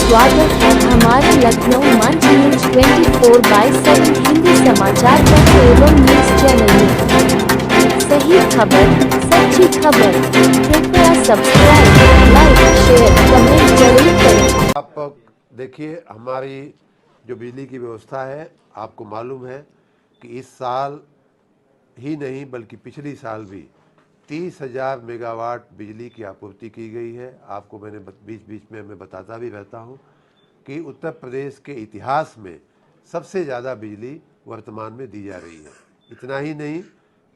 स्वागत है हमारे लखनऊ मंच न्यूज 24/7 हिंदी समाचार पत्र एवं न्यूज चैनल में। सही खबर, सच्ची खबर। कृपया सब्सक्राइब, लाइक, शेयर, कमेंट जरूर करें। आप देखिए, हमारी जो बिजली की व्यवस्था है, आपको मालूम है कि इस साल ही नहीं बल्कि पिछली साल भी 30,000 मेगावाट बिजली की आपूर्ति की गई है। आपको मैंने बीच बीच में मैं बताता भी रहता हूं कि उत्तर प्रदेश के इतिहास में सबसे ज़्यादा बिजली वर्तमान में दी जा रही है। इतना ही नहीं,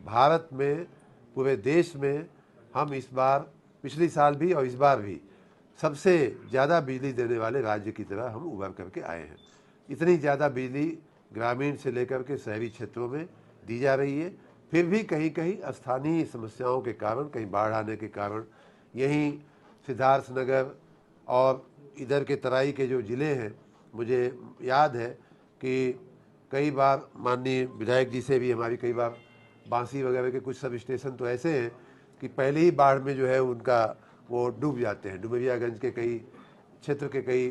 भारत में, पूरे देश में हम इस बार, पिछली साल भी और इस बार भी सबसे ज़्यादा बिजली देने वाले राज्य की तरह हम उभर करके आए हैं। इतनी ज़्यादा बिजली ग्रामीण से लेकर के शहरी क्षेत्रों में दी जा रही है। फिर भी कहीं कहीं स्थानीय समस्याओं के कारण, कहीं बाढ़ आने के कारण, यहीं सिद्धार्थनगर और इधर के तराई के जो ज़िले हैं, मुझे याद है कि कई बार माननीय विधायक जी से भी हमारी कई बार बांसी वगैरह के कुछ सब स्टेशन तो ऐसे हैं कि पहले ही बाढ़ में जो है उनका वो डूब जाते हैं। डुमरियागंज के कई क्षेत्र के कई,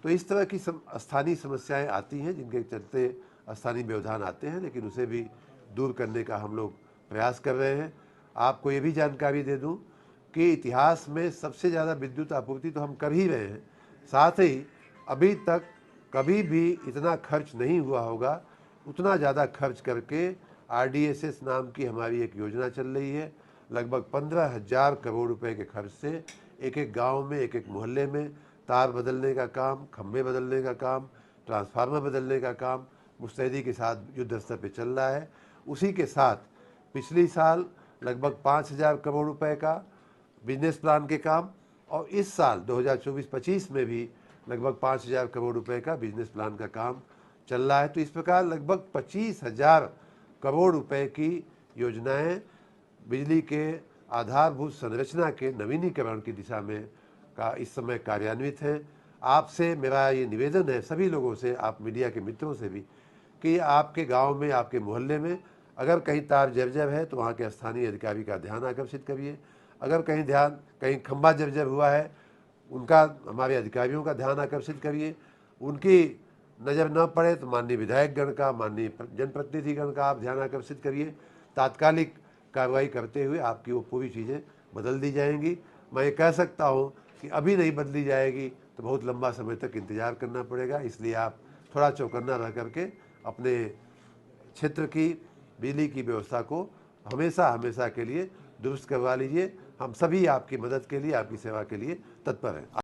तो इस तरह की स्थानीय समस्याएं आती हैं जिनके चलते स्थानीय व्यवधान आते हैं, लेकिन उसे भी दूर करने का हम लोग प्रयास कर रहे हैं। आपको ये भी जानकारी दे दूं कि इतिहास में सबसे ज़्यादा विद्युत आपूर्ति तो हम कर ही रहे हैं, साथ ही अभी तक कभी भी इतना खर्च नहीं हुआ होगा, उतना ज़्यादा खर्च करके RDSS नाम की हमारी एक योजना चल रही है। लगभग 15,000 करोड़ रुपए के खर्च से एक एक गांव में, एक एक मोहल्ले में तार बदलने का काम, खंभे बदलने का काम, ट्रांसफार्मर बदलने का काम मुस्तैदी के साथ युद्ध स्तर पर चल रहा है। उसी के साथ पिछली साल लगभग 5,000 करोड़ रुपए का बिजनेस प्लान के काम, और इस साल 2024-25 में भी लगभग 5,000 करोड़ रुपए का बिजनेस प्लान का काम चल रहा है। तो इस प्रकार लगभग 25,000 करोड़ रुपए की योजनाएं बिजली के आधारभूत संरचना के नवीनीकरण की दिशा में का इस समय कार्यान्वित है। आपसे मेरा ये निवेदन है, सभी लोगों से, आप मीडिया के मित्रों से भी, कि आपके गांव में, आपके मोहल्ले में अगर कहीं तार जर्जर है तो वहाँ के स्थानीय अधिकारी का ध्यान आकर्षित करिए। अगर कहीं खंभा जर्जर हुआ है, उनका, हमारे अधिकारियों का ध्यान आकर्षित करिए। उनकी नज़र न पड़े तो माननीय विधायकगण का, माननीय जनप्रतिनिधिगण का आप ध्यान आकर्षित करिए। तात्कालिक कार्रवाई करते हुए आपकी वो पूरी चीज़ें बदल दी जाएंगी। मैं ये कह सकता हूँ कि अभी नहीं बदली जाएगी तो बहुत लंबा समय तक इंतज़ार करना पड़ेगा। इसलिए आप थोड़ा चौकन्ना रह करके अपने क्षेत्र की बिजली की व्यवस्था को हमेशा हमेशा के लिए दुरुस्त करवा लीजिए। हम सभी आपकी मदद के लिए, आपकी सेवा के लिए तत्पर हैं।